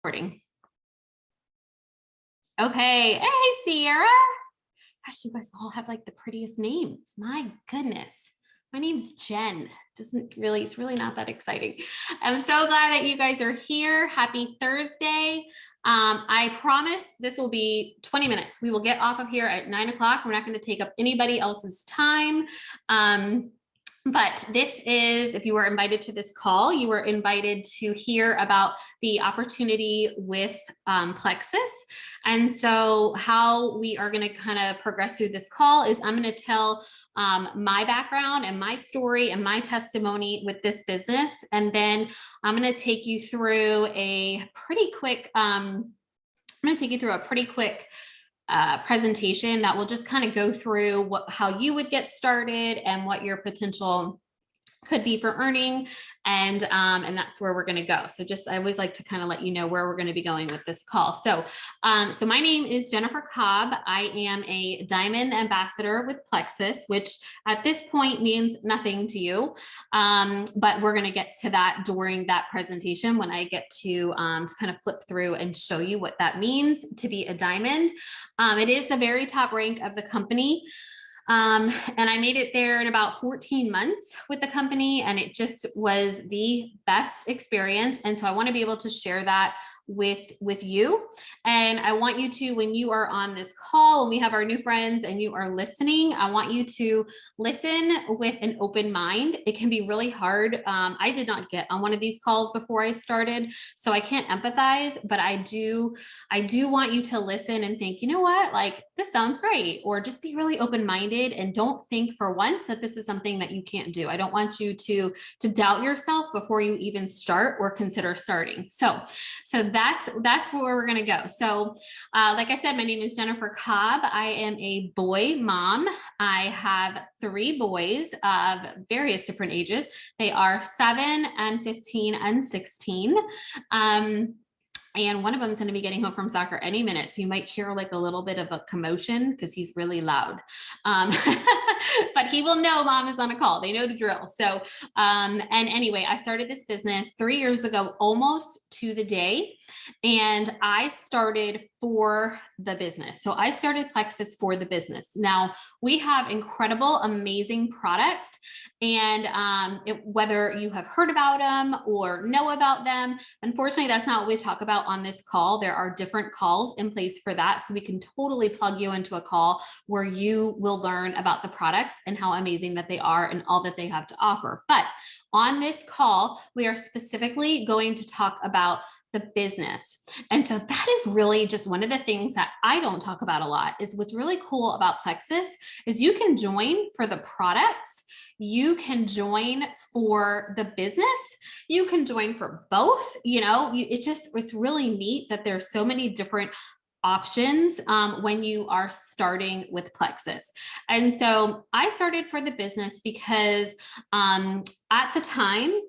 Recording. Okay. Hey, Sierra. Gosh, you guys all have like the prettiest names. My goodness. My name's Jen. It's really not that exciting. I'm so glad that you guys are here. Happy Thursday. I promise this will be 20 minutes. We will get off of here at 9 o'clock. We're not going to take up anybody else's time. But this is, if you were invited to this call, you were invited to hear about the opportunity with Plexus. And so how we are going to kind of progress through this call is I'm going to tell my background and my story and my testimony with this business. And then I'm going to take you through a pretty quick, presentation that will just kind of go through how you would get started and what your potential could be for earning. And that's where we're going to go. So I always like to kind of let you know where we're going to be going with this call. So my name is Jennifer Cobb. I am a Diamond Ambassador with Plexus, which at this point means nothing to you. But we're going to get to that during that presentation when I get to kind of flip through and show you what that means to be a diamond. It is the very top rank of the company. And I made it there in about 14 months with the company, and it just was the best experience. And so I want to be able to share that with you. And I want you to, when you are on this call and we have our new friends and you are listening, I want you to listen with an open mind. It can be really hard. I did not get on one of these calls before I started, so I can't empathize, but I do want you to listen and think, you know what, like this sounds great, or just be really open-minded and don't think for once that this is something that you can't do. I don't want you to doubt yourself before you even start or consider starting. So that's where we're going to go. So like I said, my name is Jennifer Cobb. I am a boy mom. I have 3 boys of various different ages. They are 7 and 15 and 16. And one of them is going to be getting home from soccer any minute. So you might hear like a little bit of a commotion because he's really loud. But he will know mom is on a call. They know the drill. So, and anyway, I started this business 3 years ago, almost to the day. And I started for the business. So I started Plexus for the business. Now we have incredible, amazing products. And whether you have heard about them or know about them, unfortunately, that's not what we talk about on this call. There are different calls in place for that. So we can totally plug you into a call where you will learn about the products and how amazing that they are and all that they have to offer. But on this call, we are specifically going to talk about the business. And so that is really just one of the things that I don't talk about a lot. Is what's really cool about Plexus is you can join for the products, you can join for the business, you can join for both. It's really neat that there's so many different options when you are starting with Plexus. And so I started for the business because at the time,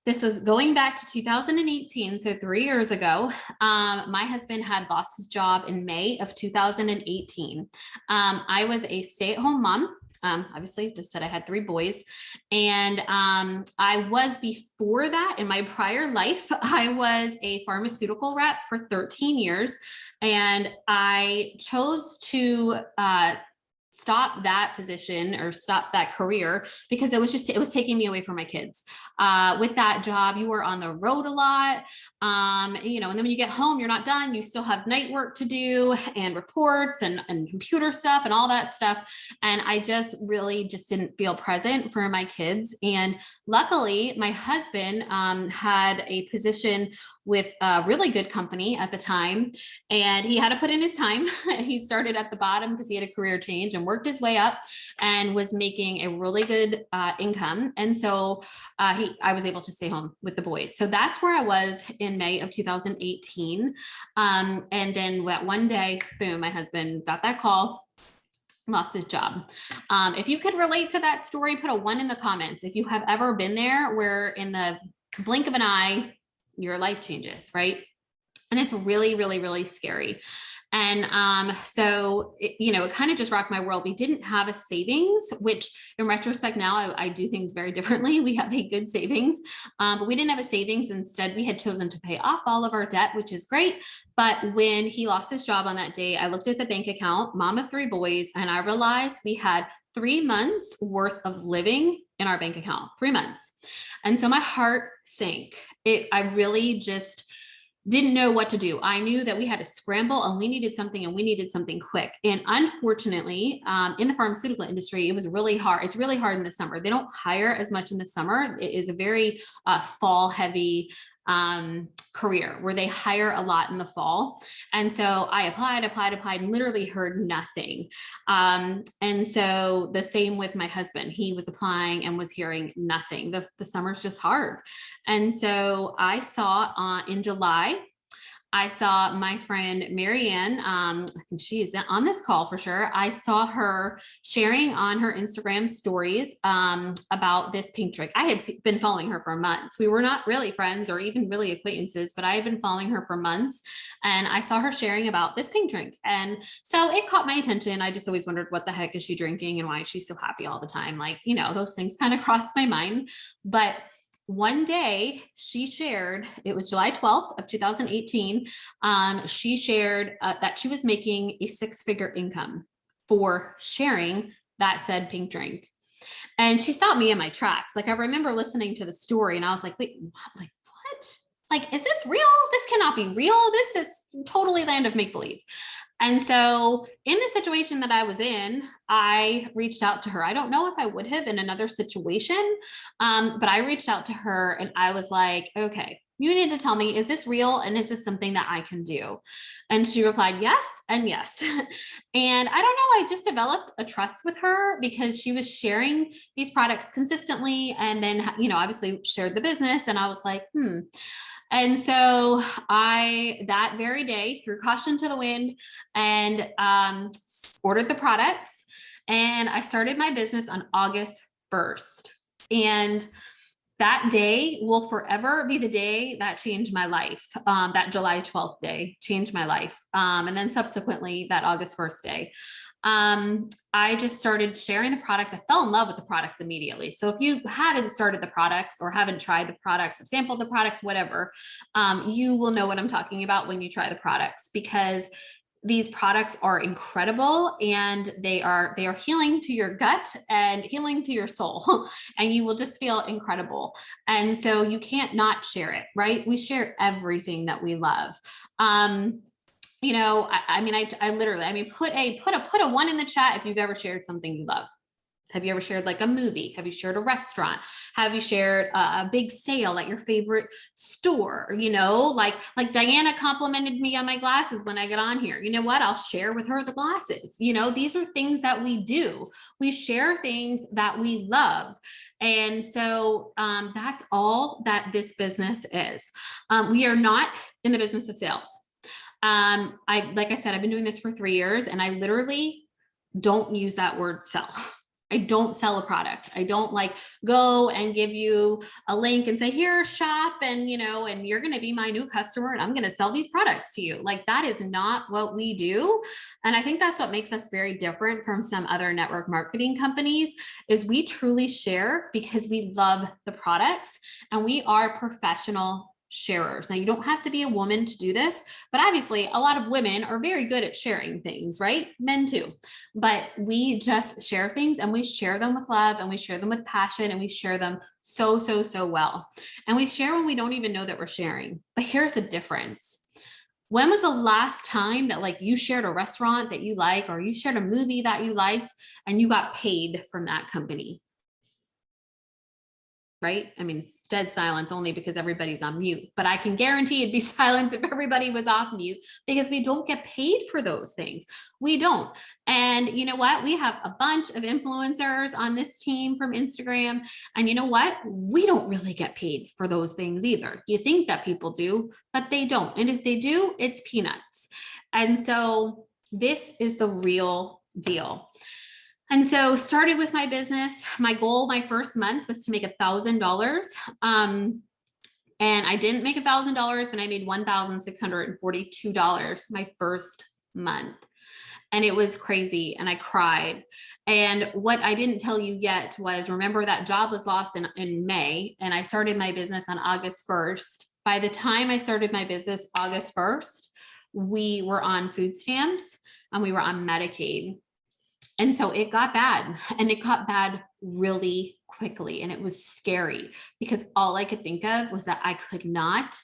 this was going back to 2018, so 3 years ago. My husband had lost his job in May of 2018. I was a stay-at-home mom. Obviously, just said I had 3 boys. And I was, before that, in my prior life, I was a pharmaceutical rep for 13 years. And I chose to stop that position or stop that career because it was taking me away from my kids. With that job, you were on the road a lot. And then when you get home, you're not done. You still have night work to do and reports and computer stuff and all that stuff. And I just really didn't feel present for my kids. And luckily, my husband had a position with a really good company at the time, and he had to put in his time. He started at the bottom because he had a career change and worked his way up and was making a really good income. And so I was able to stay home with the boys. So that's where I was in May of 2018. And then that one day, boom, my husband got that call, lost his job. If you could relate to that story, put a 1 in the comments. If you have ever been there where in the blink of an eye, your life changes, right? And it's really, really, really scary. And so, it kind of just rocked my world. We didn't have a savings, which in retrospect now, I do things very differently. We have a good savings, but we didn't have a savings. Instead, we had chosen to pay off all of our debt, which is great. But when he lost his job on that day, I looked at the bank account, mom of 3 boys, and I realized we had 3 months worth of living in our bank account, 3 months. And so my heart sank. I really just didn't know what to do. I knew that we had to scramble and we needed something quick. And unfortunately, in the pharmaceutical industry, it was really hard. It's really hard in the summer. They don't hire as much in the summer. It is a very fall heavy career where they hire a lot in the fall. And so I applied and literally heard nothing. And so the same with my husband, he was applying and was hearing nothing. The summer's just hard. And so I saw in July, I saw my friend Marianne, I think she is on this call for sure. I saw her sharing on her Instagram stories about this pink drink. I had been following her for months. We were not really friends or even really acquaintances, but I had been following her for months. And I saw her sharing about this pink drink. And so it caught my attention. I just always wondered, what the heck is she drinking and why is she so happy all the time? Like, those things kind of crossed my mind. But one day she shared, it was July 12th of 2018. She shared that she was making a 6-figure income for sharing that said pink drink. And she stopped me in my tracks. Like, I remember listening to the story and I was like, wait, what? Like, is this real? This cannot be real. This is totally land of make-believe. And so in the situation that I was in, I reached out to her. I don't know if I would have in another situation, but I reached out to her and I was like, okay, you need to tell me, is this real? And is this something that I can do? And she replied, yes, and yes. And I don't know, I just developed a trust with her because she was sharing these products consistently. And then, obviously shared the business. And I was like, And so I, that very day, threw caution to the wind and ordered the products. And I started my business on August 1st. And that day will forever be the day that changed my life. That July 12th day changed my life. And then subsequently that August 1st day. I just started sharing the products. I fell in love with the products immediately. So if you haven't started the products or haven't tried the products or sampled the products, whatever, you will know what I'm talking about when you try the products, because these products are incredible and they are healing to your gut and healing to your soul, and you will just feel incredible. And so you can't not share it, right? We share everything that we love. I literally, put a 1 in the chat if you've ever shared something you love. Have you ever shared like a movie? Have you shared a restaurant? Have you shared a big sale at your favorite store? Like Diana complimented me on my glasses when I got on here. You know what? I'll share with her the glasses. These are things that we do. We share things that we love. And so that's all that this business is. We are not in the business of sales. Like I said, I've been doing this for 3 years and I literally don't use that word sell. I don't sell a product. I don't go and give you a link and say, here, shop. And, and you're going to be my new customer and I'm going to sell these products to you. Like, that is not what we do. And I think that's what makes us very different from some other network marketing companies is we truly share because we love the products and we are professional sharers. Now, you don't have to be a woman to do this, but obviously a lot of women are very good at sharing things, right? Men too. But we just share things and we share them with love and we share them with passion and we share them so well. And we share when we don't even know that we're sharing. But here's the difference. When was the last time that you shared a restaurant that you like, or you shared a movie that you liked and you got paid from that company? Right? It's dead silence only because everybody's on mute, but I can guarantee it'd be silence if everybody was off mute, because we don't get paid for those things. We don't. And you know what? We have a bunch of influencers on this team from Instagram. And you know what? We don't really get paid for those things either. You think that people do, but they don't. And if they do, it's peanuts. And so this is the real deal. And so started with my business. My goal, my first month was to make $1,000. And I didn't make $1,000, but I made $1,642 my first month. And it was crazy. And I cried. And what I didn't tell you yet was, remember, that job was lost in May, and I started my business on August 1st. By the time I started my business, August 1st, we were on food stamps and we were on Medicaid. And so it got bad, and it got bad really quickly. And it was scary because all I could think of was that I could not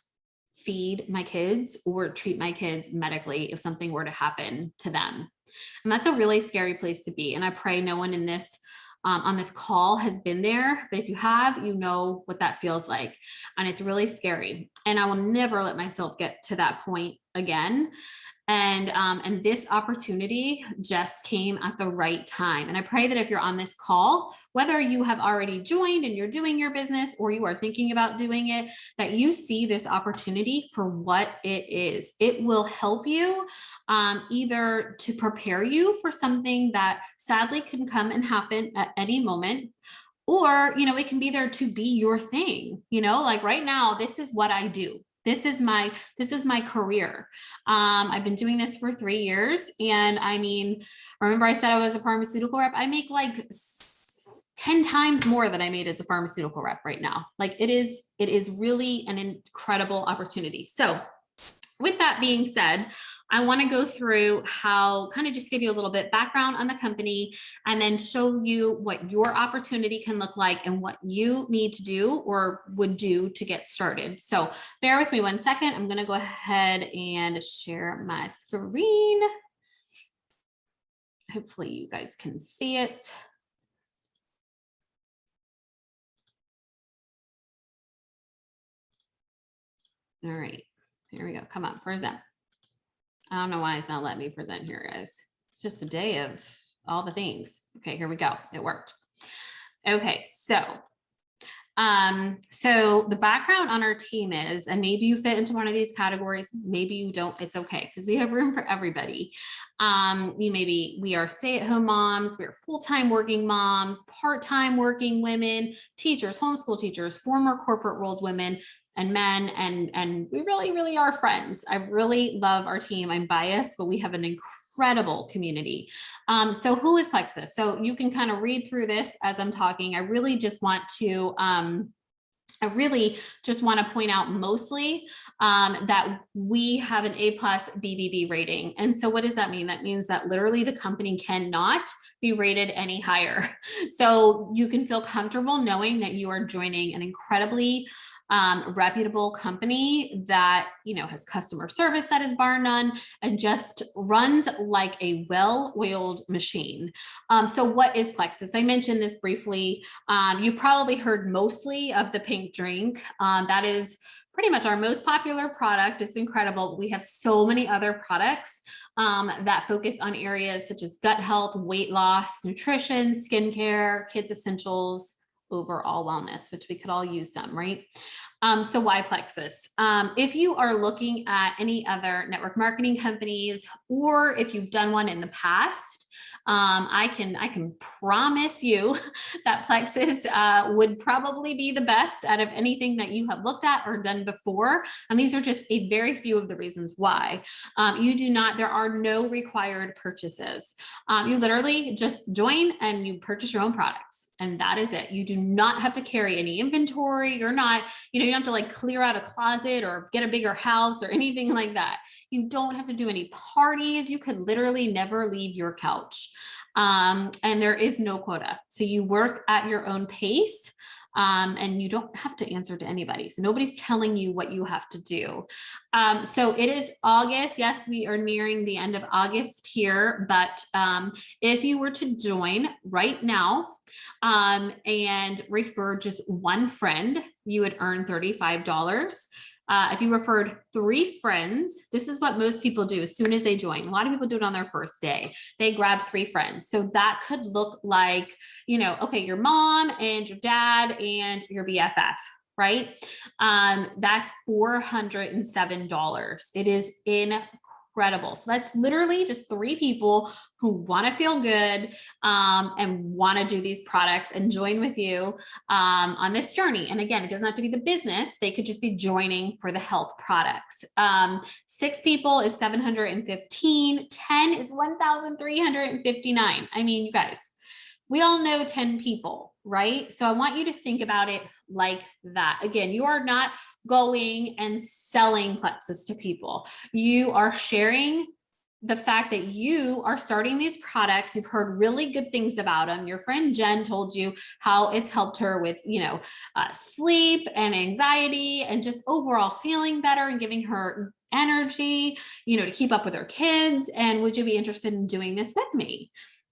feed my kids or treat my kids medically if something were to happen to them. And that's a really scary place to be. And I pray no one in this on this call has been there, but if you have, you know what that feels like. And it's really scary. And I will never let myself get to that point again. And this opportunity just came at the right time. And I pray that if you're on this call, whether you have already joined and you're doing your business or you are thinking about doing it, that you see this opportunity for what it is. It will help you either to prepare you for something that sadly can come and happen at any moment, or, it can be there to be your thing, like right now, this is what I do. This is my career. I've been doing this for 3 years. And I mean, remember I said I was a pharmaceutical rep. I make like 10 times more than I made as a pharmaceutical rep right now. Like it is really an incredible opportunity. So with that being said, I want to go through how kind of just give you a little bit background on the company and then show you what your opportunity can look like and what you need to do or would do to get started. So bear with me 1 second. I'm going to go ahead and share my screen. Hopefully you guys can see it. All right, here we go. Come on, present. I don't know why it's not letting me present here, guys. It's just a day of all the things. Okay, here we go. It worked. Okay, so the background on our team is, and maybe you fit into one of these categories, maybe you don't, it's okay, because we have room for everybody. We are stay-at-home moms, we're full-time working moms, part-time working women, teachers, homeschool teachers, former corporate world women, and men, and we really, really are friends. I really love our team. I'm biased, but we have an incredible community. So who is Plexus? So you can kind of read through this as I'm talking. I really just want to point out mostly that we have an A+ BBB rating. And so what does that mean? That means that literally the company cannot be rated any higher. So you can feel comfortable knowing that you are joining an incredibly reputable company that, has customer service that is bar none and just runs like a well-oiled machine. So what is Plexus? I mentioned this briefly. You've probably heard mostly of the pink drink. That is pretty much our most popular product. It's incredible. We have so many other products that focus on areas such as gut health, weight loss, nutrition, skincare, kids essentials, overall wellness, which we could all use some, right? So why Plexus? If you are looking at any other network marketing companies, or if you've done one in the past, I can promise you that Plexus would probably be the best out of anything that you have looked at or done before. And these are just a very few of the reasons why. There are no required purchases. You literally just join and you purchase your own products. And that is it. You do not have to carry any inventory. You don't have to like clear out a closet or get a bigger house or anything like that. You don't have to do any parties. You could literally never leave your couch. And there is no quota. So you work at your own pace. And you don't have to answer to anybody. So nobody's telling you what you have to do. So it is August. Yes, we are nearing the end of August here, but if you were to join right now and refer just one friend, you would earn $35. If you referred 3 friends, this is what most people do as soon as they join. A lot of people do it on their first day. They grab 3 friends. So that could look like, okay, your mom and your dad and your BFF, right? That's $407. It is incredible. incredible. So that's literally just 3 people who want to feel good and want to do these products and join with you on this journey. And again, it doesn't have to be the business. They could just be joining for the health products. 6 people is 715. 10 is 1,359. I mean, you guys, we all know 10 people, right? So I want you to think about it like that. Again, you are not going and selling Plexus to people. You are sharing the fact that you are starting these products. You've heard really good things about them. Your friend Jen told you how it's helped her with, sleep and anxiety and just overall feeling better and giving her energy, to keep up with her kids. And would you be interested in doing this with me?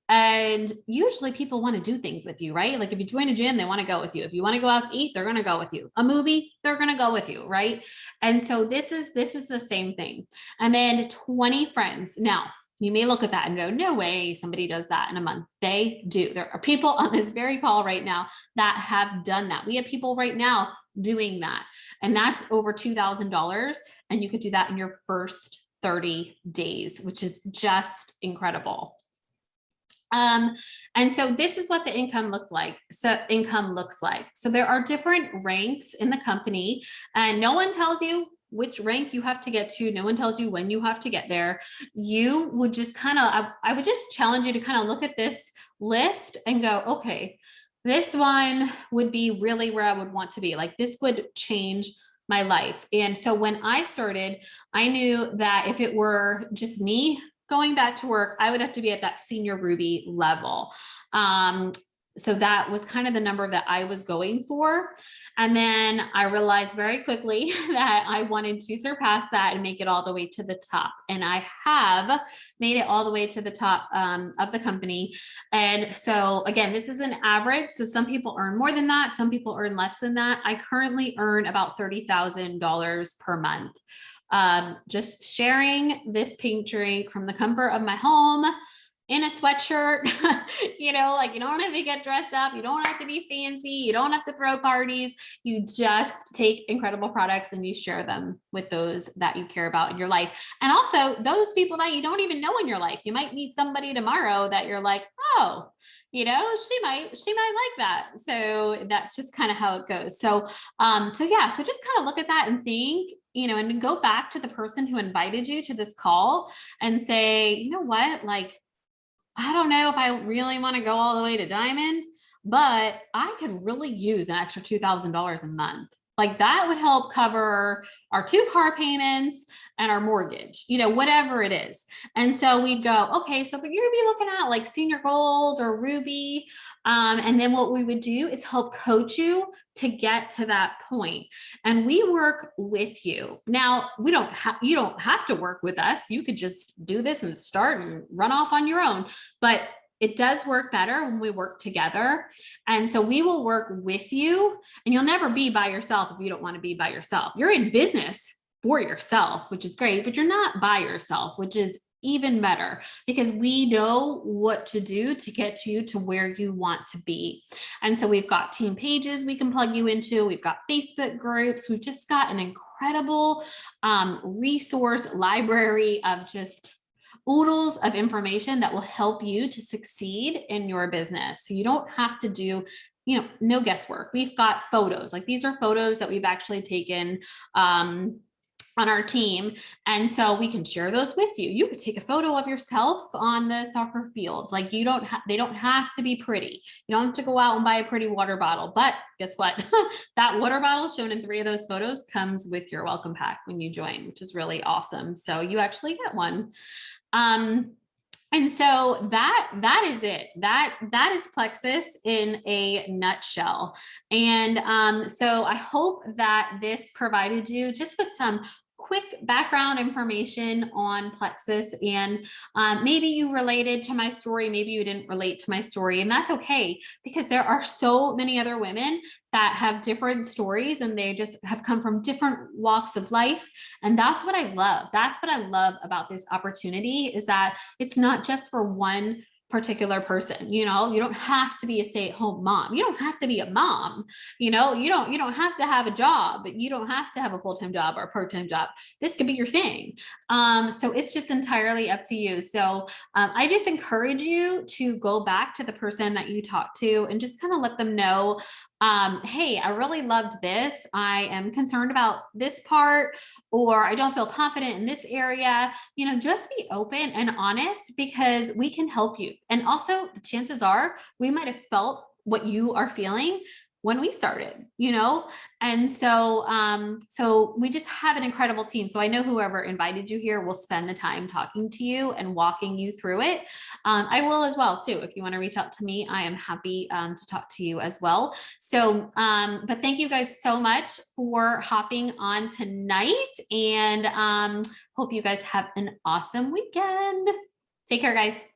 And usually people want to do things with you, right? Like if you join a gym, they want to go with you. If you want to go out to eat, they're going to go with you. A movie, they're going to go with you, right? And so this is the same thing. And then 20 friends. Now, you may look at that and go, no way somebody does that in a month. They do. There are people on this very call right now that have done that. We have people right now doing that. And that's over $2,000. And you could do that in your first 30 days, which is just incredible. And so this is what the income looks like. So there are different ranks in the company, and no one tells you which rank you have to get to. No one tells you when you have to get there. You would just I would just challenge you to kind of look at this list and go, okay, this one would be really where I would want to be. Like this would change my life. And so when I started, I knew that if it were just me going back to work, I would have to be at that senior Ruby level. So that was kind of the number that I was going for. And then I realized very quickly that I wanted to surpass that and make it all the way to the top. And I have made it all the way to the top of the company. And so again, this is an average. So some people earn more than that. Some people earn less than that. I currently earn about $30,000 per month. Just sharing this pink drink from the comfort of my home in a sweatshirt, you don't have to get dressed up. You don't have to be fancy. You don't have to throw parties. You just take incredible products and you share them with those that you care about in your life. And also those people that you don't even know in your life. You might meet somebody tomorrow that you're like, oh, she might like that. So that's just kind of how it goes. So just kind of look at that and think, and go back to the person who invited you to this call and say, you know what, like, I don't know if I really want to go all the way to diamond, but I could really use an extra $2,000 a month. Like that would help cover our 2 car payments and our mortgage, whatever it is. And so we'd go, okay, so you're gonna be looking at like senior gold or ruby. And then what we would do is help coach you to get to that point. And we work with you. Now, you don't have to work with us. You could just do this and start and run off on your own. But it does work better when we work together. And so we will work with you, and you'll never be by yourself if you don't want to be by yourself. You're in business for yourself, which is great, but you're not by yourself, which is even better because we know what to do to get you to where you want to be. And so we've got team pages we can plug you into. We've got Facebook groups. We've just got an incredible resource library of just oodles of information that will help you to succeed in your business. So you don't have to do, no guesswork. We've got photos, like these are photos that we've actually taken on our team. And so we can share those with you. You could take a photo of yourself on the soccer field. Like they don't have to be pretty. You don't have to go out and buy a pretty water bottle, but guess what? That water bottle shown in 3 of those photos comes with your welcome pack when you join, which is really awesome. So you actually get one. And so that is it. That is Plexus in a nutshell. And so I hope that this provided you just with some quick background information on Plexus, and maybe you related to my story, maybe you didn't relate to my story, and that's okay, because there are so many other women that have different stories and they just have come from different walks of life. And that's what I love. That's what I love about this opportunity, is that it's not just for one particular person. You know, you don't have to be a stay-at-home mom. You don't have to be a mom. You know, you don't have to have a job. You don't have to have a full-time job or a part-time job. This could be your thing. So it's just entirely up to you. So I just encourage you to go back to the person that you talked to and just kind of let them know, hey, I really loved this. I am concerned about this part, or I don't feel confident in this area. You know, just be open and honest, because we can help you. And also, the chances are we might have felt what you are feeling when we started, you know? And so, so we just have an incredible team. So I know whoever invited you here will spend the time talking to you and walking you through it. I will as well too. If you want to reach out to me, I am happy to talk to you as well. So, but thank you guys so much for hopping on tonight, and hope you guys have an awesome weekend. Take care, guys.